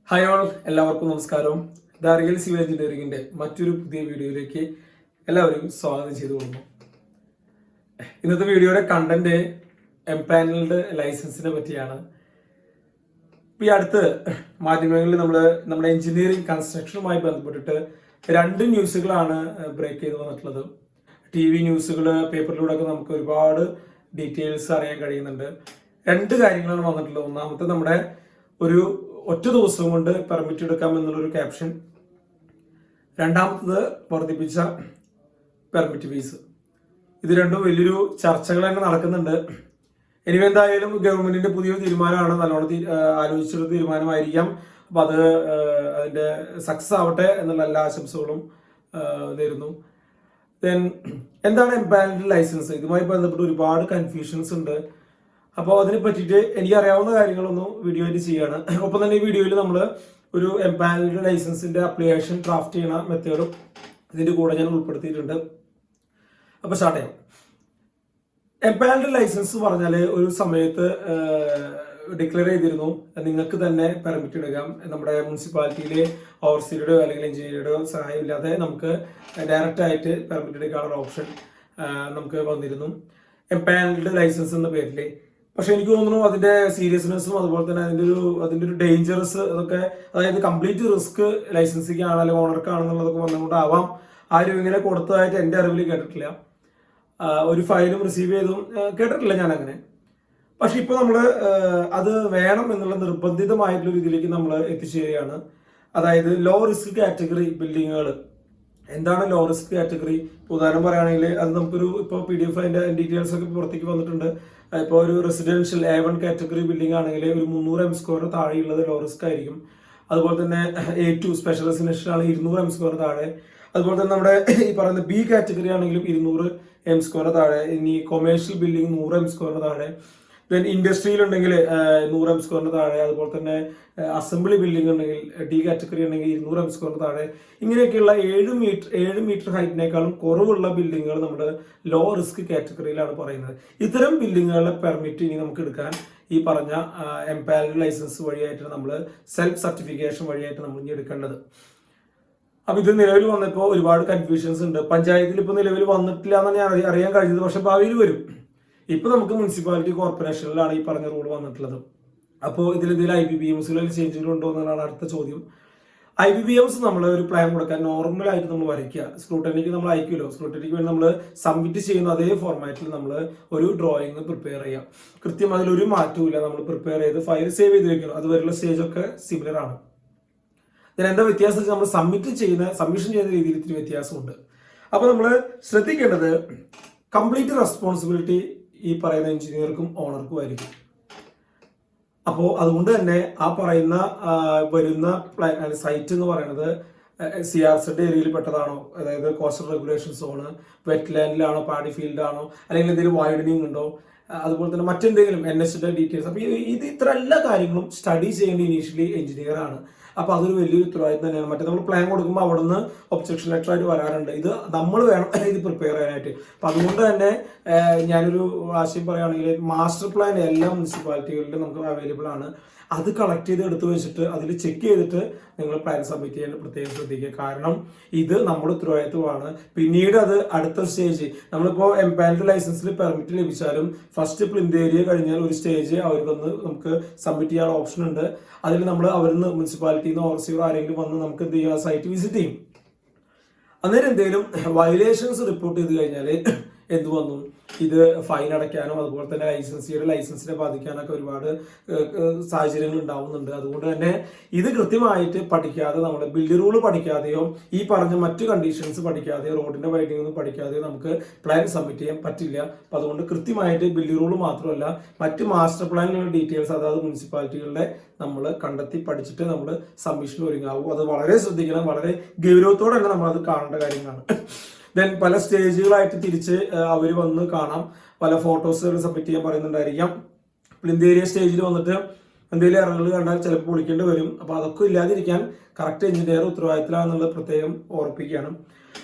Hi all, എല്ലാവർക്കും നമസ്കാരം. The real civil എഞ്ചിനീയറിംഗിന്റെ മറ്റൊരു പുതിയ വീഡിയോയിലേക്ക് എല്ലാവരെയും സ്വാഗതം ചെയ്തു കൊള്ളുന്നു. ഇന്നത്തെ വീഡിയോയുടെ കണ്ടന്റ് എംപാനൽഡ് ലൈസൻസിനെ പറ്റിയാണ്. ഈ അടുത്ത് മാധ്യമങ്ങളിൽ നമ്മുടെ എഞ്ചിനീയറിംഗ് കൺസ്ട്രക്ഷനുമായി ബന്ധപ്പെട്ടിട്ട് രണ്ട് ന്യൂസുകളാണ് ബ്രേക്ക് ചെയ്ത് വന്നിട്ടുള്ളത്. TV ന്യൂസുകൾ, പേപ്പറിലൂടെ ഒക്കെ നമുക്ക് ഒരുപാട് ഡീറ്റെയിൽസ് അറിയാൻ കഴിയുന്നുണ്ട്. രണ്ട് കാര്യങ്ങളാണ് വന്നിട്ടുള്ളത്. ഒന്നാമത്തെ, നമ്മുടെ ഒരു ഒറ്റ ദിവസം കൊണ്ട് പെർമിറ്റ് എടുക്കാം എന്നുള്ളൊരു ക്യാപ്ഷൻ. രണ്ടാമത്തത്, വർദ്ധിപ്പിച്ച പെർമിറ്റ് ഫീസ്. ഇത് രണ്ടും വലിയൊരു ചർച്ചകൾ തന്നെ നടക്കുന്നുണ്ട്. ഇനി എന്തായാലും ഗവൺമെന്റിന്റെ പുതിയൊരു തീരുമാനമാണ്, നല്ലോണം ആലോചിച്ചൊരു തീരുമാനമായിരിക്കാം. അപ്പൊ അതിന്റെ സക്സസ് ആവട്ടെ എന്നുള്ള എല്ലാ ആശംസകളും നേരുന്നു. ദെൻ എന്താണ് എംപാനൽഡ് ലൈസൻസ്? ഇതുമായി ബന്ധപ്പെട്ട് ഒരുപാട് കൺഫ്യൂഷൻസ് ഉണ്ട്. അപ്പോൾ അതിനെ പറ്റിയിട്ട് എനിക്ക് അറിയാവുന്ന കാര്യങ്ങളൊന്നും വീഡിയോ ആയിട്ട് ചെയ്യാണ്. ഒപ്പം തന്നെ ഈ വീഡിയോയിൽ നമ്മൾ ഒരു എംപാനൽഡ് ലൈസൻസിന്റെ അപ്ലിക്കേഷൻ ഡ്രാഫ്റ്റ് ചെയ്യുന്ന മെത്തേഡും ഇതിന്റെ കൂടെ ഞാൻ ഉൾപ്പെടുത്തിയിട്ടുണ്ട്. അപ്പോൾ സ്റ്റാർട്ട് ചെയ്യാം. എംപാനൽഡ് ലൈസൻസ് പറഞ്ഞാൽ ഒരു സമയത്ത് ഡിക്ലെയർ ചെയ്തിരുന്നു, നിങ്ങൾക്ക് തന്നെ പെർമിറ്റ് എടുക്കാം. നമ്മുടെ മുനിസിപ്പാലിറ്റിയിലെ ഓവർസീറുടെയോ അല്ലെങ്കിൽ എഞ്ചിനീയറുടെയോ സഹായം ഇല്ലാതെ നമുക്ക് ഡയറക്റ്റ് ആയിട്ട് പെർമിറ്റ് എടുക്കാനുള്ള ഓപ്ഷൻ നമുക്ക് വന്നിരുന്നു, എംപാനൽഡ് ലൈസൻസ് എന്ന പേരിൽ. പക്ഷെ എനിക്ക് തോന്നുന്നു അതിന്റെ സീരിയസ്നെസ്സും അതുപോലെ തന്നെ അതിന്റെ ഒരു ഡേഞ്ചറസ് അതൊക്കെ, അതായത് കംപ്ലീറ്റ് റിസ്ക് ലൈസൻസിക്കാണ് അല്ലെങ്കിൽ ഓണർക്കാണെന്നുള്ളതൊക്കെ വന്നുകൊണ്ടാവാം ആരും ഇങ്ങനെ കൊടുത്തതായിട്ട് എൻ്റെ അറിവിൽ കേട്ടിട്ടില്ല. ഒരു ഫയലും റിസീവ് ചെയ്തും കേട്ടിട്ടില്ല ഞാൻ അങ്ങനെ. പക്ഷെ ഇപ്പൊ നമ്മൾ അത് വേണം എന്നുള്ള നിർബന്ധിതമായിട്ടുള്ള രീതിയിലേക്ക് നമ്മൾ എത്തിച്ചേരുകയാണ്. അതായത് ലോ റിസ്ക് കാറ്റഗറി ബിൽഡിങ്ങുകൾ. എന്താണ് ലോ റിസ്ക് കാറ്റഗറി? ഉദാഹരണം പറയുകയാണെങ്കിൽ അത് നമുക്കൊരു ഇപ്പോൾ PDF അതിന്റെ ഡീറ്റെയിൽസ് ഒക്കെ പുറത്തേക്ക് വന്നിട്ടുണ്ട്. ഇപ്പോൾ ഒരു റെസിഡൻഷ്യൽ A1 കാറ്റഗറി ബിൽഡിംഗ് ആണെങ്കിൽ ഒരു 300 M² താഴെയുള്ളത് ലോ റിസ്ക് ആയിരിക്കും. അതുപോലെ തന്നെ A2 സ്പെഷ്യൽ റെസിഡൻഷ്യൽ ആണെങ്കിൽ 200 M² താഴെ. അതുപോലെ തന്നെ നമ്മുടെ ഈ പറയുന്ന B കാറ്റഗറി ആണെങ്കിലും 200 M² താഴെ. ഇനി കൊമേഴ്ഷ്യൽ ബിൽഡിംഗ് 100 M² താഴെ. ദെൻ ഇൻഡസ്ട്രിയിൽ ഉണ്ടെങ്കിൽ 100 M² താഴെ. അതുപോലെ തന്നെ അസംബ്ലി ബിൽഡിംഗ് ഉണ്ടെങ്കിൽ D കാറ്റഗറി ഉണ്ടെങ്കിൽ 200 M² താഴെ. ഇങ്ങനെയൊക്കെയുള്ള 7 മീറ്റർ ഹൈറ്റിനേക്കാളും കുറവുള്ള ബിൽഡിങ്ങുകൾ നമ്മുടെ ലോ റിസ്ക് കാറ്റഗറിയിലാണ് പറയുന്നത്. ഇത്തരം ബിൽഡിങ്ങുകളുടെ പെർമിറ്റ് ഇനി നമുക്ക് എടുക്കാൻ ഈ പറഞ്ഞ എംപാനൽഡ് ലൈസൻസ് വഴിയായിട്ട് നമ്മൾ സെൽഫ് സർട്ടിഫിക്കേഷൻ വഴിയായിട്ട് നമ്മൾ ഇനി എടുക്കേണ്ടത്. അപ്പൊ ഇത് നിലവിൽ വന്നപ്പോൾ ഒരുപാട് കൺഫ്യൂഷൻസ് ഉണ്ട്. പഞ്ചായത്തിൽ ഇപ്പൊ നിലവിൽ വന്നിട്ടില്ല എന്നാണ് ഞാൻ അറിയാൻ കഴിഞ്ഞത്. പക്ഷെ ഭാവിയിൽ വരും. ഇപ്പൊ നമുക്ക് മുനിസിപ്പാലിറ്റി കോർപ്പറേഷനിലാണ് ഈ പറഞ്ഞ റൂൾ വന്നിട്ടുള്ളത്. അപ്പോൾ ഇതിൽ IBPMS ചേഞ്ചുകളുണ്ടോ എന്നാണ് അടുത്ത ചോദ്യം. IBPMS നമ്മൾ ഒരു പ്ലാൻ കൊടുക്കാൻ നോർമൽ ആയിട്ട് നമ്മൾ വരയ്ക്കുക. സ്ക്രൂട്ടനിക്ക് നമ്മൾ അയക്കുമല്ലോ, സ്ക്രൂട്ടനിക്ക് വേണ്ടി നമ്മൾ സബ്മിറ്റ് ചെയ്യുന്ന അതേ ഫോർമാറ്റിൽ നമ്മൾ ഒരു ഡ്രോയിങ് പ്രിപ്പയർ ചെയ്യാം. കൃത്യം അതിലൊരു മാറ്റവും ഇല്ല. നമ്മൾ പ്രിപ്പയർ ചെയ്ത് ഫയൽ സേവ് ചെയ്ത് വെക്കണം. അതുവരെയുള്ള സ്റ്റേജ് ഒക്കെ സിമിലർ ആണ്. ഇതിന് എന്താ വ്യത്യാസം? നമ്മൾ സബ്മിഷൻ ചെയ്യുന്ന രീതിയിൽ ഇത്തിരി വ്യത്യാസമുണ്ട്. അപ്പൊ നമ്മൾ ശ്രദ്ധിക്കേണ്ടത് കംപ്ലീറ്റ് റെസ്പോൺസിബിലിറ്റി ഈ പറയുന്ന എഞ്ചിനീയർക്കും ഓണർക്കും ആയിരിക്കും. അപ്പോൾ അതുകൊണ്ട് തന്നെ ആ പറയുന്ന വരുന്ന സൈറ്റ് എന്ന് പറയുന്നത് CRZ ഏരിയയിൽ പെട്ടതാണോ, അതായത് കോസ്റ്റൽ റെഗുലേഷൻ സോണ്, വെറ്റ് ലാൻഡിലാണോ, പാഡി ഫീൽഡ് ആണോ, അല്ലെങ്കിൽ എന്തെങ്കിലും വൈഡനിങ് ഉണ്ടോ, അതുപോലെ തന്നെ മറ്റെന്തെങ്കിലും NHന്റെ ഡീറ്റെയിൽസ്. അപ്പൊ ഇത് ഇത്ര എല്ലാ കാര്യങ്ങളും സ്റ്റഡി ചെയ്യേണ്ട ഇനീഷ്യലി എഞ്ചിനീയർ ആണ്. അപ്പൊ അതൊരു വലിയൊരു ഉത്തരവാദിത്തം തന്നെയാണ്. മറ്റേ നമ്മൾ പ്ലാൻ കൊടുക്കുമ്പോൾ അവിടുന്ന് ഒബ്ജക്ഷൻ ലെറ്റർ ആയിട്ട് വരാറുണ്ട്. ഇത് നമ്മൾ വേണം ഇത് പ്രിപ്പയർ ചെയ്യാനായിട്ട്. അപ്പൊ അതുകൊണ്ട് തന്നെ ഞാനൊരു ആശയം പറയുകയാണെങ്കിൽ മാസ്റ്റർ പ്ലാൻ എല്ലാ മുനിസിപ്പാലിറ്റികളിലും നമുക്ക് അവൈലബിൾ ആണ്. അത് കളക്ട് ചെയ്ത് എടുത്തു വെച്ചിട്ട് അതിൽ ചെക്ക് ചെയ്തിട്ട് നിങ്ങൾ പ്ലാൻ സബ്മിറ്റ് ചെയ്യാൻ പ്രത്യേകം ശ്രദ്ധിക്കുക. കാരണം ഇത് നമ്മുടെ ഉത്തരവാദിത്വമാണ്. പിന്നീട് അത് അടുത്ത സ്റ്റേജ്, നമ്മളിപ്പോൾ എംപാനൽഡ് ലൈസൻസിൽ പെർമിറ്റ് ലഭിച്ചാലും ഫസ്റ്റ് പ്ലിന്ത് ഏരിയ കഴിഞ്ഞാൽ ഒരു സ്റ്റേജ് അവർ വന്ന് നമുക്ക് സബ്മിറ്റ് ചെയ്യാനുള്ള ഓപ്ഷൻ ഉണ്ട്. അതിൽ നമ്മൾ അവരിന്ന് മുനിസിപ്പാലിറ്റിയിൽ നിന്ന് ഓവർസീർ ആരെങ്കിലും വന്ന് നമുക്ക് എന്ത് ചെയ്യുക, സൈറ്റ് വിസിറ്റ് ചെയ്യും. അന്നേരം എന്തെങ്കിലും വയലേഷൻസ് റിപ്പോർട്ട് ചെയ്ത് കഴിഞ്ഞാൽ എന്ത് വന്നു, ഇത് ഫൈൻ അടയ്ക്കാനോ അതുപോലെ തന്നെ ലൈസൻസിനെ ബാധിക്കാനൊക്കെ ഒരുപാട് സാഹചര്യങ്ങൾ ഉണ്ടാവുന്നുണ്ട്. അതുകൊണ്ട് തന്നെ ഇത് കൃത്യമായിട്ട് പഠിക്കാതെ, നമ്മൾ ബിൽഡ് റൂൾ പഠിക്കാതെയോ ഈ പറഞ്ഞ മറ്റു കണ്ടീഷൻസ് പഠിക്കാതെയോ റോഡിന്റെ വൈഡിങ് ഒന്നും പഠിക്കാതെയോ നമുക്ക് പ്ലാൻ സബ്മിറ്റ് ചെയ്യാൻ പറ്റില്ല. അപ്പൊ അതുകൊണ്ട് കൃത്യമായിട്ട് ബിൽഡ് റൂൾ മാത്രമല്ല മറ്റ് മാസ്റ്റർ പ്ലാനിലുള്ള ഡീറ്റെയിൽസ് അതായത് മുനിസിപ്പാലിറ്റികളുടെ നമ്മൾ കണ്ടെത്തി പഠിച്ചിട്ട് നമ്മൾ സബ്മിഷൻ ഒരുങ്ങാവൂ. അത് വളരെ ശ്രദ്ധിക്കണം. വളരെ ഗൗരവത്തോടെ തന്നെ നമ്മൾ അത് കാണേണ്ട കാര്യങ്ങളാണ്. ദെൻ പല സ്റ്റേജുകളായിട്ട് തിരിച്ച് അവർ വന്ന് കാണാം. പല ഫോട്ടോസുകൾ സബ്മിറ്റ് ചെയ്യാൻ പറയുന്നുണ്ടായിരിക്കാം. പ്ലിന്ത് ഏരിയ സ്റ്റേജിൽ വന്നിട്ട് എന്തെങ്കിലും എററുകൾ കണ്ടാൽ ചിലപ്പോൾ വിളിക്കേണ്ടി വരും. അപ്പോൾ അതൊക്കെ ഇല്ലാതിരിക്കാൻ കറക്റ്റ് എഞ്ചിനീയർ ഉത്തരവാദിത്തമാണെന്നുള്ളത് പ്രത്യേകം ഓർപ്പിക്കുകയാണ്.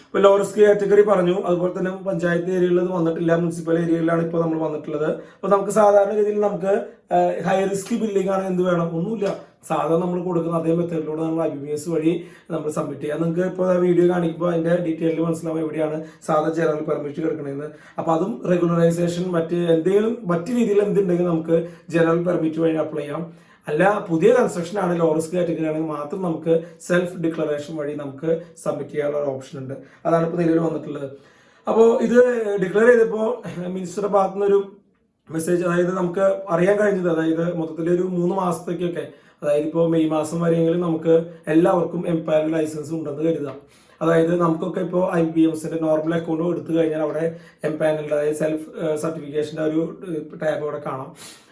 ഇപ്പോൾ ലോ റിസ്ക് കാറ്റഗറി പറഞ്ഞു. അതുപോലെ തന്നെ പഞ്ചായത്ത് ഏരിയകളിൽ വന്നിട്ടില്ല, മുനിസിപ്പൽ ഏരിയയിലാണ് ഇപ്പോൾ നമ്മൾ വന്നിട്ടുള്ളത്. അപ്പോൾ നമുക്ക് സാധാരണഗതിയിൽ നമുക്ക് ഹൈ റിസ്ക് ബിൽഡിംഗ് ആണ് എന്ത് വേണം, ഒന്നുമില്ല. സാധാരണ നമ്മൾ കൊടുക്കുന്ന അതേ മെത്തേഡിലൂടെ നമ്മൾ IBPMS വഴി നമ്മൾ സബ്മിറ്റ് ചെയ്യുക. നിങ്ങൾക്ക് ഇപ്പോൾ വീഡിയോ കാണിക്കുമ്പോൾ അതിൻ്റെ ഡീറ്റെയിൽ മനസ്സിലാവും എവിടെയാണ് സാധാരണ ജനറൽ പെർമിറ്റ് കിടക്കണമെന്ന്. അപ്പോൾ അതും റെഗുലറൈസേഷൻ മറ്റ് രീതിയിൽ എന്തുണ്ടെങ്കിൽ നമുക്ക് ജനറൽ പെർമിറ്റ് വഴി അപ്ലൈ ചെയ്യാം. അല്ല പുതിയ കൺസ്ട്രക്ഷൻ ആണ് ലോ റിസ്ക് കാറ്റഗറി ആണെങ്കിൽ മാത്രം നമുക്ക് സെൽഫ് ഡിക്ലറേഷൻ വഴി നമുക്ക് സബ്മിറ്റ് ചെയ്യാനുള്ള ഒരു ഓപ്ഷൻ ഉണ്ട്. അതാണ് ഇപ്പോൾ നിലവിൽ വന്നിട്ടുള്ളത്. അപ്പോൾ ഇത് ഡിക്ലെയർ ചെയ്തപ്പോൾ മിനിസ്റ്ററുടെ ഭാഗത്തു നിന്നൊരു മെസ്സേജ്, അതായത് നമുക്ക് അറിയാൻ കഴിഞ്ഞത്, അതായത് മൊത്തത്തിൽ ഒരു 3 മാസത്തേക്കൊക്കെ, അതായത് ഇപ്പോൾ മെയ് മാസം വരെയെങ്കിലും നമുക്ക് എല്ലാവർക്കും എംപാനൽ ലൈസൻസ് ഉണ്ടെന്ന് കരുതാം. അതായത് നമുക്കൊക്കെ ഇപ്പോൾ IBPMSന്റെ നോർമൽ അക്കൗണ്ട് എടുത്തു കഴിഞ്ഞാൽ അവിടെ എംപാനൽഡ്, അതായത് സെൽഫ് സർട്ടിഫിക്കേഷൻ്റെ ഒരു ടാബ് അവിടെ കാണാം.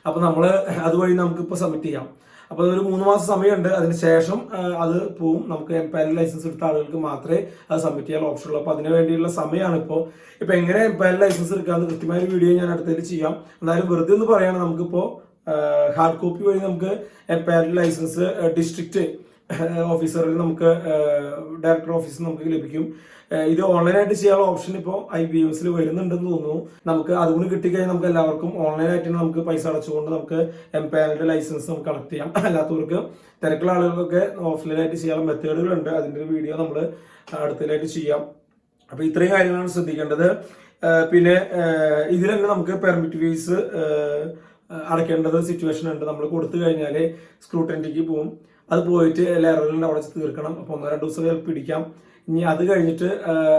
അപ്പോൾ നമ്മൾ അതുവഴി നമുക്കിപ്പോൾ സബ്മിറ്റ് ചെയ്യാം. അപ്പോൾ അതൊരു 3 മാസം സമയമുണ്ട്. അതിനുശേഷം അത് പോവും. നമുക്ക് എംപാനൽ ലൈസൻസ് എടുത്ത ആളുകൾക്ക് മാത്രമേ അത് സബ്മിറ്റ് ചെയ്യാൻ ഓപ്ഷൻ ഉള്ളൂ. അപ്പോൾ അതിന് വേണ്ടിയുള്ള സമയമാണ് ഇപ്പോൾ. എങ്ങനെ എംപാനൽ ലൈസൻസ് എടുക്കാമെന്ന് കൃത്യമായ ഒരു വീഡിയോ ഞാൻ അടുത്തതിൽ ചെയ്യാം. എന്നാലും വെറുതെ ഒന്ന് പറയുകയാണ്, നമുക്കിപ്പോൾ ഹാർഡ് കോപ്പി വഴി നമുക്ക് എംപാനൽ ലൈസൻസ് ഡിസ്ട്രിക്ട് ഓഫീസറിൽ നമുക്ക് ഡയറക്ടർ ഓഫീസിൽ നമുക്ക് ലഭിക്കും. ഇത് ഓൺലൈനായിട്ട് ചെയ്യാനുള്ള ഓപ്ഷൻ ഇപ്പോൾ IBPMSൽ വരുന്നുണ്ടെന്ന് തോന്നുന്നു. നമുക്ക് അതുകൊണ്ട് കിട്ടിക്കഴിഞ്ഞാൽ നമുക്ക് എല്ലാവർക്കും ഓൺലൈനായിട്ട് നമുക്ക് പൈസ അടച്ചുകൊണ്ട് നമുക്ക് എംപാനൽഡ് ലൈസൻസ് നമുക്ക് കളക്ട് ചെയ്യാം. അല്ലാത്തവർക്ക് തിരക്കുള്ള ആളുകൾക്കൊക്കെ ഓഫ്ലൈനായിട്ട് ചെയ്യാനുള്ള മെത്തേഡുകളുണ്ട്. അതിൻ്റെ ഒരു വീഡിയോ നമ്മൾ അടുത്തതിലായിട്ട് ചെയ്യാം. അപ്പോൾ ഇത്രയും കാര്യങ്ങളാണ് ശ്രദ്ധിക്കേണ്ടത്. പിന്നെ ഇതിൽ തന്നെ നമുക്ക് പെർമിറ്റ് ഫീസ് അടയ്ക്കേണ്ടത് സിറ്റുവേഷൻ ഉണ്ട്. നമ്മൾ കൊടുത്തു കഴിഞ്ഞാൽ സ്ക്രൂട്ടനിക്ക് പോകും. അത് പോയിട്ട് എല്ലാ എററുകളുടെ അവിടെ തീർക്കണം. അപ്പോൾ 1-2 ദിവസം ചിലപ്പോൾ പിടിക്കാം. ഇനി അത് കഴിഞ്ഞിട്ട്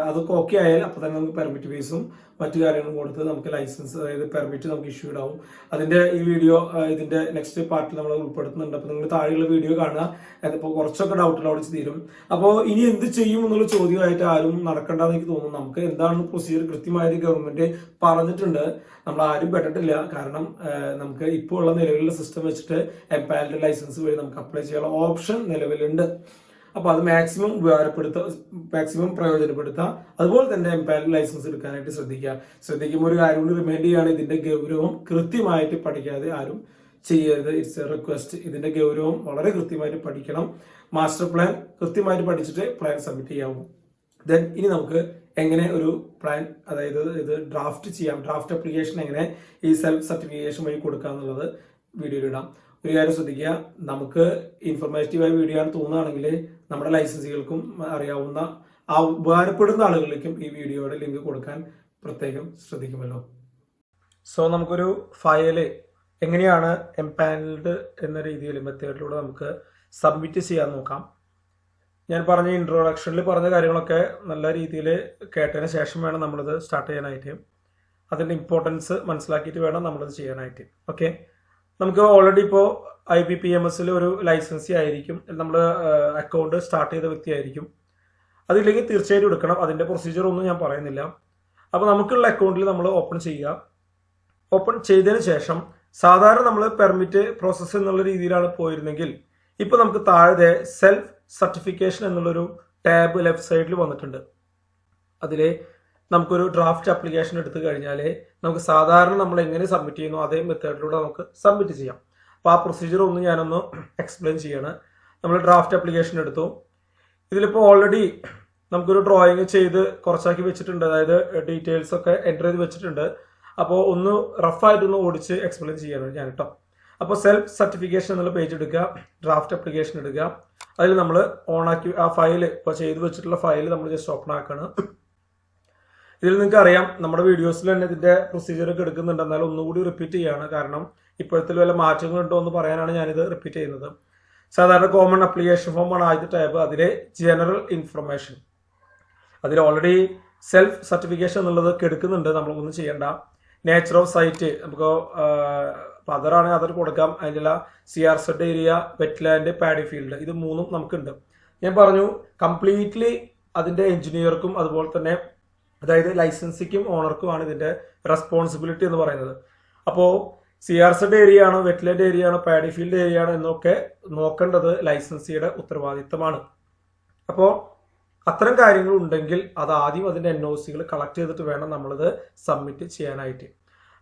അതൊക്കെ ഓക്കെ ആയാൽ അപ്പോൾ തന്നെ നമുക്ക് പെർമിറ്റ് ഫീസും മറ്റു കാര്യങ്ങളും കൊടുത്ത് നമുക്ക് ലൈസൻസ്, അതായത് പെർമിറ്റ് നമുക്ക് ഇഷ്യൂഡ് ആവും. അതിന്റെ ഈ വീഡിയോ ഇതിന്റെ നെക്സ്റ്റ് പാർട്ടിൽ നമ്മൾ ഉൾപ്പെടുത്തുന്നുണ്ട്. അപ്പോൾ നിങ്ങൾ താഴെയുള്ള വീഡിയോ കാണുക. അതിപ്പോൾ കുറച്ചൊക്കെ ഡൗട്ടുകൾ അവിടെ തീരും. അപ്പോൾ ഇനി എന്ത് ചെയ്യും എന്നുള്ള ചോദ്യമായിട്ട് ആരും നടക്കേണ്ടെന്ന് എനിക്ക് തോന്നുന്നു. നമുക്ക് എന്താണ് പ്രൊസീജിയർ കൃത്യമായിട്ട് ഗവൺമെന്റ് പറഞ്ഞിട്ടുണ്ട്. നമ്മൾ ആരും പെട്ടിട്ടില്ല. കാരണം നമുക്ക് ഇപ്പോൾ ഉള്ള നിലവിലുള്ള സിസ്റ്റം വെച്ചിട്ട് എംപാനൽഡ് ലൈസൻസ് വഴി നമുക്ക് അപ്ലൈ ചെയ്യാനുള്ള ഓപ്ഷൻ നിലവിലുണ്ട്. അപ്പോൾ അത് മാക്സിമം പ്രയോജനപ്പെടുത്തുക. അതുപോലെ തന്നെ എംപാനൽ ലൈസൻസ് എടുക്കാനായിട്ട് ശ്രദ്ധിക്കുമ്പോൾ ഒരു കാര്യം കൊണ്ട് റിമൈൻഡ് ചെയ്യുകയാണ്, ഇതിന്റെ ഗൗരവം കൃത്യമായിട്ട് പഠിക്കാതെ ആരും ചെയ്യരുത്. It's A request. ഇതിന്റെ ഗൗരവം വളരെ കൃത്യമായിട്ട് പഠിക്കണം. മാസ്റ്റർ പ്ലാൻ കൃത്യമായിട്ട് പഠിച്ചിട്ട് പ്ലാൻ സബ്മിറ്റ് ചെയ്യാവൂ. ദെൻ ഇനി നമുക്ക് എങ്ങനെ ഒരു പ്ലാൻ, അതായത് ഇത് ഡ്രാഫ്റ്റ് ചെയ്യാം, ഡ്രാഫ്റ്റ് അപ്ലിക്കേഷൻ എങ്ങനെ ഈ സെൽഫ് സർട്ടിഫിക്കേഷൻ വഴി കൊടുക്കുക എന്നുള്ളത് വീഡിയോയിൽ ഇടാം. ഒരു കാര്യം ശ്രദ്ധിക്കുക, നമുക്ക് ഇൻഫോർമേറ്റീവായ വീഡിയോ ആണ് തോന്നുകയാണെങ്കിൽ നമ്മുടെ ലൈസൻസുകൾക്കും അറിയാവുന്ന ഉപകാരപ്പെടുന്ന ആളുകളിലേക്കും ഈ വീഡിയോയുടെ ലിങ്ക് കൊടുക്കാൻ പ്രത്യേകം ശ്രദ്ധിക്കുമല്ലോ. സോ നമുക്കൊരു ഫയല് എങ്ങനെയാണ് എംപാനൽഡ് എന്ന രീതിയിൽ മെത്തേഡിലൂടെ നമുക്ക് സബ്മിറ്റ് ചെയ്യാൻ നോക്കാം. ഞാൻ പറഞ്ഞ ഇൻട്രൊഡക്ഷനിൽ പറഞ്ഞ കാര്യങ്ങളൊക്കെ നല്ല രീതിയിൽ കേട്ടതിന് ശേഷം വേണം നമ്മളിത് സ്റ്റാർട്ട് ചെയ്യാനായിട്ട്. അതിൻ്റെ ഇമ്പോർട്ടൻസ് മനസ്സിലാക്കിയിട്ട് വേണം നമ്മളിത് ചെയ്യാനായിട്ട്. ഓക്കെ, നമുക്ക് ഓൾറെഡി ഇപ്പോൾ IBPMSൽ ഒരു ലൈസൻസി ആയിരിക്കും, നമ്മൾ അക്കൗണ്ട് സ്റ്റാർട്ട് ചെയ്ത വ്യക്തിയായിരിക്കും. അതില്ലെങ്കിൽ തീർച്ചയായിട്ടും എടുക്കണം. അതിൻ്റെ പ്രൊസീജിയർ ഒന്നും ഞാൻ പറയുന്നില്ല. അപ്പോൾ നമുക്കുള്ള അക്കൗണ്ടിൽ നമ്മൾ ഓപ്പൺ ചെയ്യുക. ഓപ്പൺ ചെയ്തതിന് ശേഷം സാധാരണ നമ്മൾ പെർമിറ്റ് പ്രോസസ്സ് എന്നുള്ള രീതിയിലാണ് പോയിരുന്നെങ്കിൽ ഇപ്പോൾ നമുക്ക് താഴെ സെൽഫ് സർട്ടിഫിക്കേഷൻ എന്നുള്ളൊരു ടാബ് ലെഫ്റ്റ് സൈഡിൽ വന്നിട്ടുണ്ട്. അതിൽ നമുക്കൊരു ഡ്രാഫ്റ്റ് ആപ്ലിക്കേഷൻ എടുത്തു കഴിഞ്ഞാൽ നമുക്ക് സാധാരണ നമ്മൾ എങ്ങനെ സബ്മിറ്റ് ചെയ്യുന്നു അതേ മെത്തേഡിലൂടെ നമുക്ക് സബ്മിറ്റ് ചെയ്യാം. അപ്പോൾ ആ പ്രൊസീജിയർ ഒന്ന് ഞാനൊന്ന് എക്സ്പ്ലെയിൻ ചെയ്യണം. നമ്മൾ ഡ്രാഫ്റ്റ് ആപ്ലിക്കേഷൻ എടുത്തു. ഇതിലിപ്പോൾ ഓൾറെഡി നമുക്കൊരു ഡ്രോയിങ് ചെയ്ത് കുറച്ചാക്കി വെച്ചിട്ടുണ്ട്, അതായത് ഡീറ്റെയിൽസ് ഒക്കെ എൻ്റർ ചെയ്ത് വെച്ചിട്ടുണ്ട്. അപ്പോൾ ഒന്ന് റഫായിട്ടൊന്ന് ഓടിച്ച് എക്സ്പ്ലെയിൻ ചെയ്യണം ഞാൻ കേട്ടോ. അപ്പോൾ സെൽഫ് സർട്ടിഫിക്കേഷൻ എന്നുള്ള പേജ് എടുക്കുക, ഡ്രാഫ്റ്റ് ആപ്ലിക്കേഷൻ എടുക്കുക. അതിൽ നമ്മൾ ഓണാക്കി ആ ഫയൽ, ഇപ്പോൾ ചെയ്ത് വെച്ചിട്ടുള്ള ഫയൽ നമ്മൾ ജസ്റ്റ് ഓപ്പൺ ആക്കണം. ഇതിൽ നിങ്ങൾക്ക് അറിയാം, നമ്മുടെ വീഡിയോസിൽ തന്നെ ഇതിന്റെ പ്രൊസീജിയർ ഒക്കെ എടുക്കുന്നുണ്ട്. എന്നാലും ഒന്നുകൂടി റിപ്പീറ്റ് ചെയ്യാണ്, കാരണം ഇപ്പോഴത്തെ വല്ല മാറ്റങ്ങളുണ്ടോ എന്ന് പറയാനാണ് ഞാനിത് റിപ്പീറ്റ് ചെയ്യുന്നത്. സാധാരണ കോമൺ അപ്ലിക്കേഷൻ ഫോം ആണ് ആദ്യത്തെ ടാബ്. അതിലെ ജനറൽ ഇൻഫർമേഷൻ, അതിൽ ഓൾറെഡി സെൽഫ് സർട്ടിഫിക്കേഷൻ എന്നുള്ളത് എടുക്കുന്നുണ്ട്, നമ്മളൊന്നും ചെയ്യേണ്ട. നേച്ചർ ഓഫ് സൈറ്റ് നമുക്ക് അതറാണെങ്കിൽ അതർ കൊടുക്കാം. അതിലുള്ള CRZ area, wetland, paddy field, ഇത് 3 നമുക്കുണ്ട്. ഞാൻ പറഞ്ഞു കംപ്ലീറ്റ്ലി അതിന്റെ എഞ്ചിനീയർക്കും അതുപോലെ തന്നെ അതായത് ലൈസൻസിക്കും ഓണർക്കുമാണ് ഇതിന്റെ റെസ്പോൺസിബിലിറ്റി എന്ന് പറയുന്നത്. അപ്പോൾ CRZ ഏരിയ ആണോ, വെറ്റ്ലാൻഡ് ഏരിയ ആണോ, പാഡി ഫീൽഡ് ഏരിയ ആണോ എന്നൊക്കെ നോക്കേണ്ടത് ലൈസൻസിയുടെ ഉത്തരവാദിത്തമാണ്. അപ്പോൾ അത്തരം കാര്യങ്ങൾ ഉണ്ടെങ്കിൽ അത് ആദ്യം അതിന്റെ NOCകൾ കളക്ട് ചെയ്തിട്ട് വേണം നമ്മളിത് സബ്മിറ്റ് ചെയ്യാനായിട്ട്.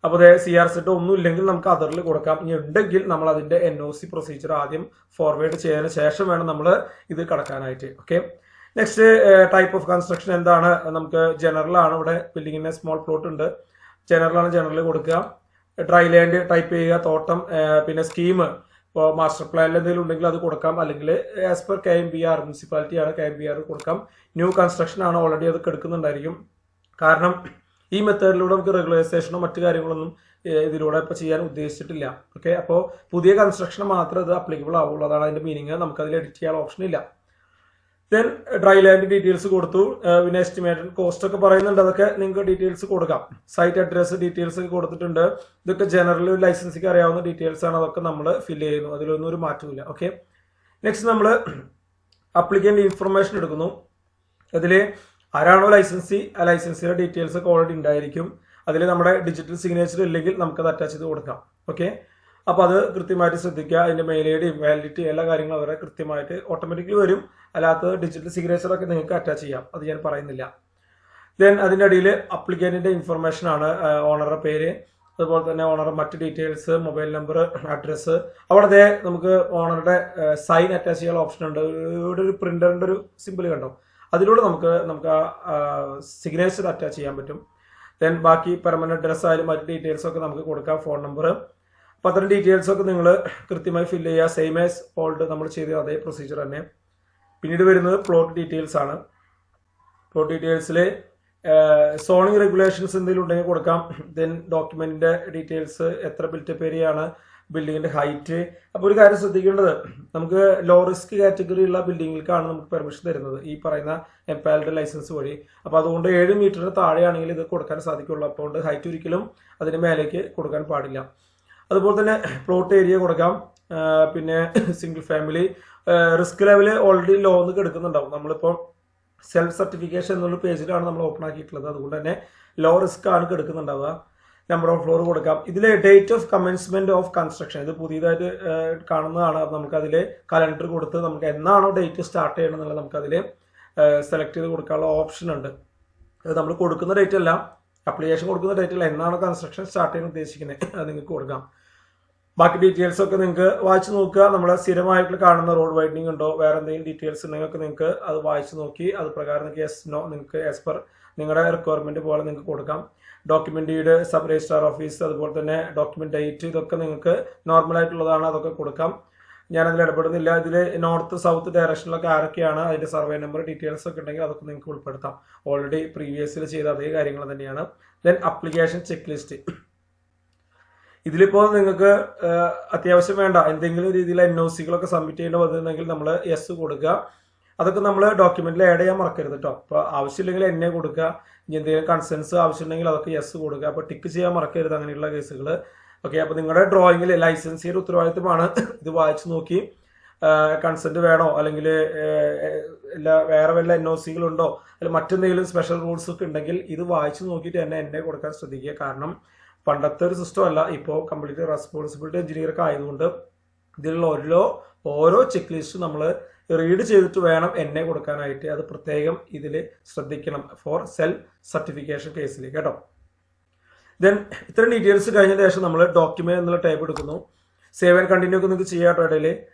അപ്പോൾ CRZ ഒന്നും ഇല്ലെങ്കിൽ നമുക്ക് അതറിൽ കൊടുക്കാം. ഇനി ഉണ്ടെങ്കിൽ നമ്മൾ അതിന്റെ NOC പ്രൊസീജിയർ ആദ്യം ഫോർവേഡ് ചെയ്തതിന് ശേഷം വേണം നമ്മൾ ഇത് കടക്കാനായിട്ട്. Okay, next type of construction എന്താണ്? നമുക്ക് ജനറൽ ആണ്. ഇവിടെ ബിൽഡിങ്ങിന് സ്മോൾ പ്ലോട്ട് ഉണ്ട്, ജനറൽ ആണ്, ജനറൽ കൊടുക്കുക. ഡ്രൈ ലാൻഡ് ടൈപ്പ് ചെയ്യുക, തോട്ടം, പിന്നെ സ്കീം ഇപ്പോൾ മാസ്റ്റർ പ്ലാനിൽ എന്തെങ്കിലും ഉണ്ടെങ്കിൽ അത് കൊടുക്കാം, അല്ലെങ്കിൽ ആസ് പെർ KMBR മുനിസിപ്പാലിറ്റി ആണ് KMBR കൊടുക്കാം. ന്യൂ കൺസ്ട്രക്ഷൻ ആണ് ഓൾറെഡി അത് എടുക്കുന്നുണ്ടായിരിക്കും. കാരണം ഈ മെത്തേഡിലൂടെ നമുക്ക് റെഗുലറൈസേഷനോ മറ്റു കാര്യങ്ങളൊന്നും ഇതിലൂടെ ഇപ്പോൾ ചെയ്യാൻ ഉദ്ദേശിച്ചിട്ടില്ല. ഓക്കെ, അപ്പോൾ പുതിയ കൺസ്ട്രക്ഷൻ മാത്രമേ ഇത് അപ്ലിക്കബിൾ ആവുള്ളൂ, അതാണ് അതിന്റെ മീനിങ്. നമുക്ക് അതിൽ എഡിറ്റ് ചെയ്യാൻ ഓപ്ഷൻ ഇല്ല. ദെൻ ഡ്രൈ ലാൻഡ് ഡീറ്റെയിൽസ് കൊടുത്തു, പിന്നെ എസ്റ്റിമേറ്റഡ് കോസ്റ്റ് ഒക്കെ പറയുന്നുണ്ട്, അതൊക്കെ നിങ്ങൾക്ക് ഡീറ്റെയിൽസ് കൊടുക്കാം. സൈറ്റ് അഡ്രസ് ഡീറ്റെയിൽസ് ഒക്കെ കൊടുത്തിട്ടുണ്ട്. ഇതൊക്കെ ജനറൽ ലൈസൻസിക്ക് അറിയാവുന്ന ഡീറ്റെയിൽസ് ആണ്, അതൊക്കെ നമ്മൾ ഫില്ല് ചെയ്യുന്നു, അതിലൊന്നും ഒരു മാറ്റമില്ല. ഓക്കെ, നെക്സ്റ്റ് നമ്മൾ അപ്ലിക്കന്റ് ഇൻഫർമേഷൻ എടുക്കുന്നു. അതിൽ ആരാണോ ലൈസൻസി ആ ലൈസൻസിയുടെ ഡീറ്റെയിൽസ് ഒക്കെ ഓൾറെഡി ഉണ്ടായിരിക്കും. അതിൽ നമ്മുടെ ഡിജിറ്റൽ സിഗ്നേച്ചർ ഇല്ലെങ്കിൽ നമുക്കത് അറ്റാച്ച് ചെയ്ത് കൊടുക്കാം. ഓക്കെ, അപ്പോൾ അത് കൃത്യമായിട്ട് ശ്രദ്ധിക്കുക. അതിന്റെ മെയിൽ ID വാലിഡിറ്റി എല്ലാ കാര്യങ്ങളും അവരെ കൃത്യമായിട്ട് ഓട്ടോമാറ്റിക്കലി വരും. അല്ലാത്തത് ഡിജിറ്റൽ സിഗ്നേച്ചർ ഒക്കെ നിങ്ങൾക്ക് അറ്റാച്ച് ചെയ്യാം, അത് ഞാൻ പറയുന്നില്ല. ദെൻ അതിൻ്റെ അടിയിൽ അപ്ലിക്കന്റിന്റെ ഇൻഫർമേഷൻ ആണ്, ഓണറുടെ പേര്, അതുപോലെ തന്നെ ഓണറുടെ മറ്റ് ഡീറ്റെയിൽസ്, മൊബൈൽ നമ്പർ, അഡ്രസ്സ്. അവിടെ നമുക്ക് ഓണറുടെ സൈൻ അറ്റാച്ച് ചെയ്യാനുള്ള ഓപ്ഷൻ ഉണ്ട്. ഇവിടെ ഒരു പ്രിന്ററിന്റെ ഒരു സിമ്പിൾ കണ്ടോ, അതിലൂടെ നമുക്ക് ആ സിഗ്നേച്ചർ അറ്റാച്ച് ചെയ്യാൻ പറ്റും. ദെൻ ബാക്കി പെർമനന്റ് അഡ്രസ് ആയാലും മറ്റ് ഡീറ്റെയിൽസ് ഒക്കെ നമുക്ക് കൊടുക്കാം, ഫോൺ നമ്പർ. അപ്പോൾ അത്തരം ഡീറ്റെയിൽസ് ഒക്കെ നിങ്ങൾ കൃത്യമായി ഫില്ല് ചെയ്യുക. സെയിം ആസ് ഓൾഡ് നമ്മൾ ചെയ്ത അതേ പ്രൊസീജിയർ തന്നെ. പിന്നീട് വരുന്നത് പ്ലോട്ട് ഡീറ്റെയിൽസ് ആണ്. പ്ലോട്ട് ഡീറ്റെയിൽസിൽ സോണിങ് റെഗുലേഷൻസ് എന്തെങ്കിലും ഉണ്ടെങ്കിൽ കൊടുക്കാം. ദെൻ ഡോക്യുമെന്റിന്റെ ഡീറ്റെയിൽസ്, എത്ര ബിൽറ്റപ്പ് ഏരിയ ആണ്, ബിൽഡിങ്ങിന്റെ ഹൈറ്റ്. അപ്പോൾ ഒരു കാര്യം ശ്രദ്ധിക്കേണ്ടത്, നമുക്ക് ലോ റിസ്ക് കാറ്റഗറി ഉള്ള ബിൽഡിങ്ങിലേക്കാണ് നമുക്ക് പെർമിഷൻ തരുന്നത് ഈ പറയുന്ന എംപാനൽഡ് ലൈസൻസ് വഴി. അപ്പോൾ അതുകൊണ്ട് 7 മീറ്ററിന് താഴെയാണെങ്കിൽ ഇത് കൊടുക്കാൻ സാധിക്കുള്ളൂ. അപ്പോൾ ഹൈറ്റ് ഒരിക്കലും അതിന് മേലേക്ക് കൊടുക്കാൻ പാടില്ല. അതുപോലെ തന്നെ പ്ലോട്ട് ഏരിയ കൊടുക്കാം. പിന്നെ single family risk level already loan എടുക്കുന്നുണ്ടാവും. നമ്മളിപ്പോൾ സെൽഫ് സർട്ടിഫിക്കേഷൻ എന്നുള്ള പേജിലാണ് നമ്മൾ ഓപ്പൺ ആക്കിയിട്ടുള്ളത്, അതുകൊണ്ട് തന്നെ ലോ റിസ്ക് ആണ് എടുക്കുന്നുണ്ടാവുക. നമ്പർ ഓഫ് ഫ്ലോർ കൊടുക്കാം. ഇതിൽ date of commencement of construction, ഇത് പുതിയതായിട്ട് കാണുന്നതാണ്. നമുക്ക് അതിൽ കലണ്ടർ കൊടുത്ത് നമുക്ക് എന്നാണോ ഡേറ്റ് സ്റ്റാർട്ട് ചെയ്യണം എന്നുള്ളത് നമുക്ക് അതിൽ സെലക്ട് ചെയ്ത് കൊടുക്കാനുള്ള ഓപ്ഷൻ ഉണ്ട്. അത് നമ്മൾ കൊടുക്കുന്ന ഡേറ്റ് അല്ല, അപ്ലിക്കേഷൻ കൊടുക്കുന്ന ഡേറ്റ് അല്ല, എന്നാണോ കൺസ്ട്രക്ഷൻ സ്റ്റാർട്ട് ചെയ്യാൻ ഉദ്ദേശിക്കുന്നത് അത് നിങ്ങൾക്ക് കൊടുക്കാം. ബാക്കി ഡീറ്റെയിൽസ് ഒക്കെ നിങ്ങൾക്ക് വായിച്ചു നോക്കുക. നമ്മൾ സ്ഥിരമായിട്ട് കാണുന്ന റോഡ് വൈഡനിങ് ഉണ്ടോ, വേറെ എന്തെങ്കിലും ഡീറ്റെയിൽസ് ഉണ്ടെങ്കിൽ നിങ്ങൾക്ക് അത് വായിച്ചു നോക്കി അത് പ്രകാരം നിങ്ങൾക്ക് യെസ് നോ നിങ്ങൾക്ക് ആസ് പെർ നിങ്ങളുടെ റിക്വയർമെന്റ് പോലെ നിങ്ങൾക്ക് കൊടുക്കാം. Document deed, sub registrar office, അതുപോലെ തന്നെ ഡോക്യുമെന്റ് ഡേറ്റ്, ഇതൊക്കെ നിങ്ങൾക്ക് നോർമൽ ആയിട്ടുള്ളതാണ്, അതൊക്കെ കൊടുക്കാം. ഞാനതിൽ ഇടപെടുന്നില്ല. ഇതിൽ നോർത്ത് സൗത്ത് ഡയറക്ഷനിലൊക്കെ ആരൊക്കെയാണ്, അതിന്റെ സർവേ നമ്പർ ഡീറ്റെയിൽസ് ഒക്കെ ഉണ്ടെങ്കിൽ അതൊക്കെ നിങ്ങൾക്ക് ഉൾപ്പെടുത്താം. ഓൾറെഡി പ്രീവിയസിൽ ചെയ്ത അതേ കാര്യങ്ങൾ തന്നെയാണ്. ദെൻ അപ്ലിക്കേഷൻ ചെക്ക് ലിസ്റ്റ്, ഇതിലിപ്പോൾ നിങ്ങൾക്ക് അത്യാവശ്യം വേണ്ട എന്തെങ്കിലും രീതിയിൽ NOCകളൊക്കെ സബ്മിറ്റ് ചെയ്യേണ്ടി വന്നിട്ടുണ്ടെങ്കിൽ നമ്മൾ യെസ് കൊടുക്കുക. അതൊക്കെ നമ്മൾ ഡോക്യുമെന്റിൽ ആഡ് ചെയ്യാൻ മറക്കരുത് കേട്ടോ. അപ്പോൾ ആവശ്യമില്ലെങ്കിൽ NA കൊടുക്കുക. ഇനി എന്തെങ്കിലും കൺസേൺസ് ആവശ്യമുണ്ടെങ്കിൽ അതൊക്കെ യെസ് കൊടുക്കുക. അപ്പോൾ ടിക്ക് ചെയ്യാൻ മറക്കരുത് അങ്ങനെയുള്ള കേസുകൾ. ഓക്കെ, അപ്പോൾ നിങ്ങളുടെ ഡ്രോയിങ്ങിൽ ലൈസൻസിയുടെ ഉത്തരവാദിത്തമാണ് ഇത് വായിച്ചു നോക്കി കൺസെന്റ് വേണോ, അല്ലെങ്കിൽ വേറെ വല്ല NOCകളുണ്ടോ, അല്ലെങ്കിൽ മറ്റെന്തെങ്കിലും സ്പെഷ്യൽ റൂൾസ് ഒക്കെ ഉണ്ടെങ്കിൽ ഇത് വായിച്ചു നോക്കിയിട്ട് തന്നെ NA കൊടുക്കാൻ ശ്രദ്ധിക്കുക. കാരണം പണ്ടത്തെ ഒരു സിസ്റ്റം അല്ല, ഇപ്പോൾ കംപ്ലീറ്റ് റെസ്പോൺസിബിലിറ്റി എഞ്ചിനീയർ ഒക്കെ ആയതുകൊണ്ട് ഇതിലുള്ള ഓരോ ചെക്ക് ലിസ്റ്റ് നമ്മൾ റീഡ് ചെയ്തിട്ട് വേണം NA കൊടുക്കാനായിട്ട്. അത് പ്രത്യേകം ഇതിൽ ശ്രദ്ധിക്കണം ഫോർ സെൽഫ് സർട്ടിഫിക്കേഷൻ കേസിൽ കേട്ടോ. ദെൻ ഇത്രയും ഡീറ്റെയിൽസ് കഴിഞ്ഞ ശേഷം നമ്മൾ ഡോക്യുമെന്റ് എന്നുള്ള ടൈപ്പ് എടുക്കുന്നു. സേവ് ആൻഡ് കണ്ടിന്യൂ ഒക്കെ നിങ്ങൾക്ക് ചെയ്യാട്ടോ ഇടയിൽ.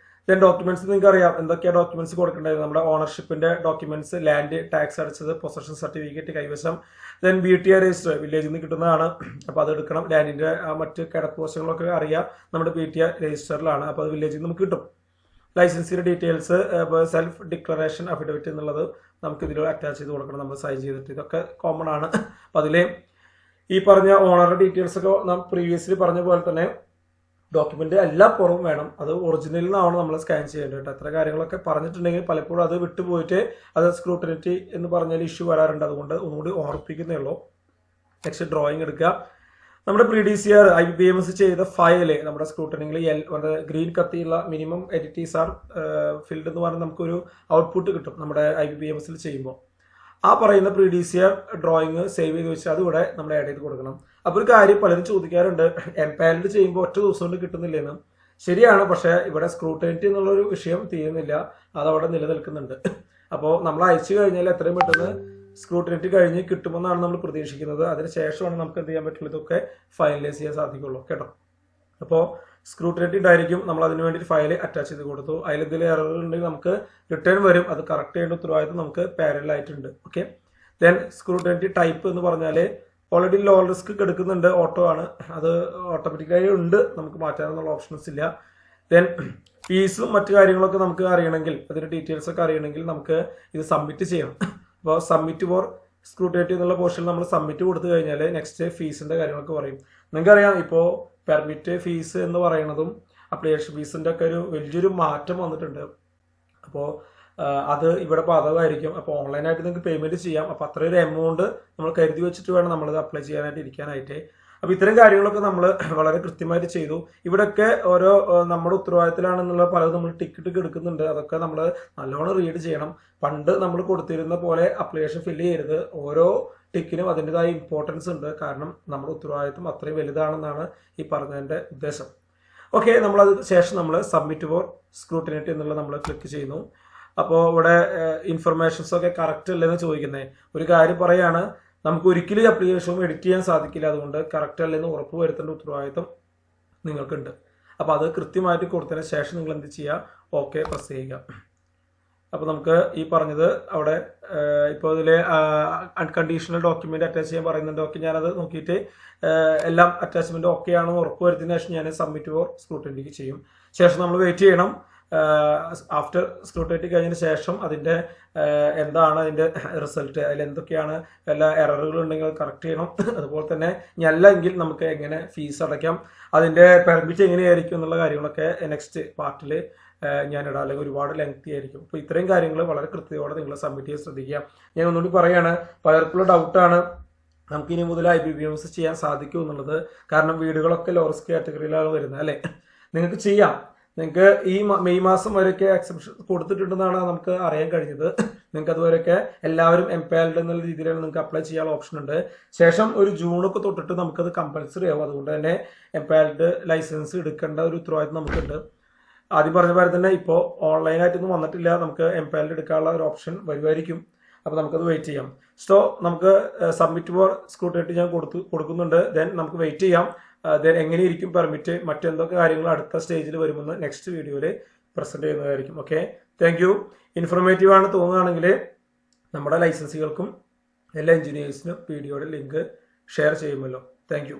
ദെൻ ഡോക്യുമെന്റ്സ് നിങ്ങൾക്ക് അറിയാം എന്തൊക്കെയാണ് ഡോക്യുമെന്റ്സ് കൊടുക്കേണ്ടത്. നമ്മുടെ ഓണർഷിപ്പിന്റെ ഡോക്യുമെന്റ്സ്, ലാൻഡ് ടാക്സ് അടച്ചത്, പൊസഷൻ സർട്ടിഫിക്കറ്റ് കൈവശം, ദെൻ BTR രജിസ്റ്റർ വില്ലേജിൽ നിന്ന് കിട്ടുന്നതാണ്, അപ്പോൾ അത് എടുക്കണം. ലാൻഡിന്റെ മറ്റ് കിടപ്പ് വശങ്ങളൊക്കെ അറിയാം നമ്മുടെ BTR രജിസ്റ്ററിലാണ്, അപ്പോൾ അത് വില്ലേജിൽ നിന്ന് നമുക്ക് കിട്ടും. ലൈസൻസിന്റെ ഡീറ്റെയിൽസ്, സെൽഫ് ഡിക്ലറേഷൻ അഫിഡവിറ്റ് എന്നുള്ളത് നമുക്ക് ഇതിൽ അറ്റാച്ച് ചെയ്ത് കൊടുക്കണം, നമ്മൾ സൈൻ ചെയ്തിട്ട്. ഇതൊക്കെ കോമൺ ആണ്. അപ്പം അതിൽ ഈ പറഞ്ഞ ഓണറുടെ ഡീറ്റെയിൽസ് ഒക്കെ നാം പ്രീവിയസ്ലി പറഞ്ഞ പോലെ തന്നെ ഡോക്യുമെന്റ് എല്ലാ പുറവും വേണം. അത് ഒറിജിനലിൽ നിന്നാണ് നമ്മൾ സ്കാൻ ചെയ്യേണ്ടത് കേട്ടോ. അത്ര കാര്യങ്ങളൊക്കെ പറഞ്ഞിട്ടുണ്ടെങ്കിൽ പലപ്പോഴും അത് വിട്ടുപോയിട്ട് അത് സ്ക്രൂട്ടിനിറ്റി എന്ന് പറഞ്ഞാൽ ഇഷ്യൂ വരാറുണ്ട്. അതുകൊണ്ട് ഒന്നുകൂടി ഓർപ്പിക്കുന്നേ ഉള്ളൂ. നെക്സ്റ്റ് ഡ്രോയിങ് എടുക്കുക. നമ്മുടെ പ്രീവിയസ് ഇയർ IBPMS ചെയ്ത ഫയല് നമ്മുടെ സ്ക്രൂട്ടനിങ്ങിൽ ഗ്രീൻ കത്തിയുള്ള മിനിമം എഡിറ്റീസ് ആർ ഫിൽഡ് എന്ന് പറഞ്ഞാൽ നമുക്കൊരു ഔട്ട്പുട്ട് കിട്ടും നമ്മുടെ IBPMS ചെയ്യുമ്പോൾ. ആ പറയുന്ന പ്രീവിയസ് ഇയർ ഡ്രോയിങ് സേവ് ചെയ്ത് വെച്ചാൽ അതിവിടെ നമ്മൾ ആഡ് ചെയ്ത് കൊടുക്കണം. അപ്പോൾ ഒരു കാര്യം പലരും ചോദിക്കാറുണ്ട്, എംപാനൽഡ് ചെയ്യുമ്പോൾ ഒറ്റ ദിവസം കൊണ്ട് കിട്ടുന്നില്ലെന്ന്. ശരിയാണ്, പക്ഷേ ഇവിടെ സ്ക്രൂട്ടിനിറ്റി എന്നുള്ളൊരു വിഷയം തീരുന്നില്ല, അതവിടെ നിലനിൽക്കുന്നുണ്ട്. അപ്പോൾ നമ്മൾ അയച്ചു കഴിഞ്ഞാൽ എത്രയും പെട്ടെന്ന് സ്ക്രൂട്ടിനിറ്റി കഴിഞ്ഞ് കിട്ടുമെന്നാണ് നമ്മൾ പ്രതീക്ഷിക്കുന്നത്. അതിനുശേഷമാണ് നമുക്ക് എന്ത് ചെയ്യാൻ പറ്റുള്ളൂ, ഇതൊക്കെ ഫൈനലൈസ് ചെയ്യാൻ സാധിക്കുള്ളൂ കേട്ടോ. അപ്പോൾ സ്ക്രൂട്ടിനിറ്റി ഉണ്ടായിരിക്കും, നമ്മൾ അതിന് വേണ്ടി ഫയൽ അറ്റാച്ച് ചെയ്ത് കൊടുത്തു. അതിലെന്തെങ്കിലും എറർ ഉണ്ടെങ്കിൽ നമുക്ക് റിട്ടേൺ വരും, അത് കറക്റ്റ് ചെയ്യേണ്ട ഉത്തരവാദിത്വം നമുക്ക് പാരലൽ ആയിട്ടുണ്ട്. ഓക്കെ, ദെൻ സ്ക്രൂട്ടിനിറ്റി ടൈപ്പ് എന്ന് പറഞ്ഞാൽ ഓൾറെഡി ലോ റിസ്ക് എടുക്കുന്നുണ്ട്, ഓട്ടോ ആണ്, അത് ഓട്ടോമാറ്റിക്കായി ഉണ്ട്, നമുക്ക് മാറ്റാനുള്ള ഓപ്ഷൻസ് ഇല്ല. ദെൻ ഫീസും മറ്റു കാര്യങ്ങളൊക്കെ നമുക്ക് അറിയണമെങ്കിൽ അതിന്റെ ഡീറ്റെയിൽസ് ഒക്കെ അറിയണമെങ്കിൽ നമുക്ക് ഇത് സബ്മിറ്റ് ചെയ്യണം. അപ്പോൾ സബ്മിറ്റ് ഫോർ സ്ക്രൂട്ടിനിറ്റി എന്നുള്ള പോർഷനിൽ നമ്മൾ സബ്മിറ്റ് കൊടുത്തു കഴിഞ്ഞാൽ നെക്സ്റ്റ് ഫീസിന്റെ കാര്യങ്ങളൊക്കെ പറയും. നിങ്ങൾക്കറിയാം ഇപ്പോൾ പെർമിറ്റ് ഫീസ് എന്ന് പറയുന്നതും അപ്ലിക്കേഷൻ ഫീസിന്റെ ഒക്കെ ഒരു വലിയൊരു മാറ്റം വന്നിട്ടുണ്ട്. അപ്പോൾ അത് ഇവിടെ ബാധകമായിരിക്കും. അപ്പോൾ ഓൺലൈനായിട്ട് നിങ്ങൾക്ക് പേയ്മെന്റ് ചെയ്യാം. അപ്പോൾ അത്രയൊരു എമൗണ്ട് നമ്മൾ കരുതി വെച്ചിട്ട് വേണം നമ്മളിത് അപ്ലൈ ചെയ്യാനായിട്ട് ഇരിക്കാനായിട്ട്. അപ്പോൾ ഇത്തരം കാര്യങ്ങളൊക്കെ നമ്മൾ വളരെ കൃത്യമായിട്ട് ചെയ്തു. ഇവിടെയൊക്കെ ഓരോ നമ്മുടെ ഉത്തരവാദിത്തത്തിലാണെന്നുള്ള പലതും നമ്മൾ ടിക്കറ്റ് എടുക്കുന്നുണ്ട്. അതൊക്കെ നമ്മൾ നല്ലോണം റീഡ് ചെയ്യണം. പണ്ട് നമ്മൾ കൊടുത്തിരുന്ന പോലെ അപ്ലിക്കേഷൻ ഫില്ല് ചെയ്യരുത്. ഓരോ ടിക്കിനും അതിൻ്റെതായ ഇമ്പോർട്ടൻസ് ഉണ്ട്. കാരണം നമ്മുടെ ഉത്തരവാദിത്തം അത്രയും വലുതാണെന്നാണ് ഈ പറഞ്ഞതിൻ്റെ ഉദ്ദേശം. ഓക്കെ, നമ്മളത് ശേഷം നമ്മൾ സബ്മിറ്റ് ഫോർ സ്ക്രൂട്ടിനിറ്റി എന്നുള്ള നമ്മൾ ക്ലിക്ക് ചെയ്യുന്നു. അപ്പോൾ ഇവിടെ ഇൻഫർമേഷൻസ് ഒക്കെ കറക്റ്റ് അല്ലെന്ന് ചോദിക്കുന്നത്. ഒരു കാര്യം പറയാണ്, നമുക്ക് ഒരിക്കലും അപ്ലിക്കേഷൻ എഡിറ്റ് ചെയ്യാൻ സാധിക്കില്ല. അതുകൊണ്ട് കറക്റ്റ് അല്ലെന്ന് ഉറപ്പ് വരുത്തേണ്ട ഉത്തരവാദിത്തം നിങ്ങൾക്കുണ്ട്. അപ്പോൾ അത് കൃത്യമായിട്ട് കൊടുത്തതിന് ശേഷം നിങ്ങൾ എന്ത് ചെയ്യുക, ഓക്കെ പ്രസ് ചെയ്യുക. അപ്പോൾ നമുക്ക് ഈ പറഞ്ഞത് അവിടെ ഇപ്പോൾ ഇതിൽ അൺകണ്ടീഷണൽ ഡോക്യുമെന്റ് അറ്റാച്ച് ചെയ്യാൻ പറയുന്നുണ്ട്. ഓക്കെ, ഞാനത് നോക്കിയിട്ട് എല്ലാം അറ്റാച്ച്മെന്റ് ഓക്കെ ആണെന്ന് ഉറപ്പ് വരുത്തിയതിനു ശേഷം ഞാൻ സബ്മിറ്റ് ഫോർ സ്ക്രൂട്ടിനിറ്റിക്ക് ചെയ്യും. ശേഷം നമ്മൾ വെയിറ്റ് ചെയ്യണം. ആഫ്റ്റർ സ്ക്രൂട്ടിനിറ്റി കഴിഞ്ഞതിന് ശേഷം അതിൻ്റെ എന്താണ് അതിൻ്റെ റിസൾട്ട്, അതിൽ എന്തൊക്കെയാണ് എല്ലാ എററുകൾ ഉണ്ടെങ്കിൽ അത് കറക്റ്റ് ചെയ്യണം. അതുപോലെ തന്നെ ഇനി അല്ലെങ്കിൽ നമുക്ക് എങ്ങനെ ഫീസ് അടയ്ക്കാം, അതിൻ്റെ പെർമിറ്റ് എങ്ങനെയായിരിക്കും എന്നുള്ള കാര്യങ്ങളൊക്കെ നെക്സ്റ്റ് പാർട്ടിൽ ഞാനിടാം. അല്ലെങ്കിൽ ഒരുപാട് ലെങ്തി ആയിരിക്കും. അപ്പോൾ ഇത്രയും കാര്യങ്ങൾ വളരെ കൃത്യതയോടെ നിങ്ങൾ സബ്മിറ്റ് ചെയ്യാൻ ശ്രദ്ധിക്കുക. ഞാൻ ഒന്നുകൂടി പറയുകയാണ്, പലർക്കുള്ള ഡൗട്ടാണ് നമുക്ക് ഇനി മുതൽ IBPMS ചെയ്യാൻ സാധിക്കും എന്നുള്ളത്. കാരണം വീടുകളൊക്കെ ലോ റിസ്ക് കാറ്റഗറിയിലാണ് വരുന്നത് അല്ലേ. നിങ്ങൾക്ക് ചെയ്യാം. നിങ്ങൾക്ക് ഈ മെയ് മാസം വരെയൊക്കെ എക്സെപ്ഷൻ കൊടുത്തിട്ടുണ്ടെന്നാണ് നമുക്ക് അറിയാൻ കഴിഞ്ഞത്. നിങ്ങൾക്ക് അതുവരെയൊക്കെ എല്ലാവരും എംപാനൽഡ് എന്നുള്ള രീതിയിലാണ് നിങ്ങൾക്ക് അപ്ലൈ ചെയ്യാനുള്ള ഓപ്ഷൻ ഉണ്ട്. ശേഷം ഒരു ജൂണൊക്കെ തൊട്ടിട്ട് നമുക്കത് കമ്പൽസറി ആവും. അതുകൊണ്ട് തന്നെ എംപാനൽഡ് ലൈസൻസ് എടുക്കേണ്ട ഒരു ഉത്തരവാദിത്വം നമുക്കുണ്ട്. ആദ്യം പറഞ്ഞ പോലെ തന്നെ ഇപ്പോൾ ഓൺലൈനായിട്ടൊന്നും വന്നിട്ടില്ല. നമുക്ക് എംപാനൽഡ് എടുക്കാനുള്ള ഒരു ഓപ്ഷൻ വരുമായിരിക്കും. അപ്പോൾ നമുക്കത് വെയിറ്റ് ചെയ്യാം. സോ നമുക്ക് സബ്മിറ്റ് ഫോർ സ്ക്രൂട്ടിനിറ്റി ഞാൻ കൊടുക്കുന്നുണ്ട്. ദെൻ നമുക്ക് വെയിറ്റ് ചെയ്യാം. ദെൻ എങ്ങനെയിരിക്കും പെർമിറ്റ്, മറ്റെന്തൊക്കെ കാര്യങ്ങൾ അടുത്ത സ്റ്റേജിൽ വരുമെന്ന് നെക്സ്റ്റ് വീഡിയോയിൽ പ്രസന്റ് ചെയ്യുന്നതായിരിക്കും. Okay, thank you. ഇൻഫോർമേറ്റീവ് ആണ് തോന്നുകയാണെങ്കിൽ നമ്മുടെ ലൈസൻസുകൾക്കും എല്ലാ എഞ്ചിനീയേഴ്സിനും വീഡിയോയുടെ ലിങ്ക് ഷെയർ ചെയ്യുമല്ലോ. Thank you.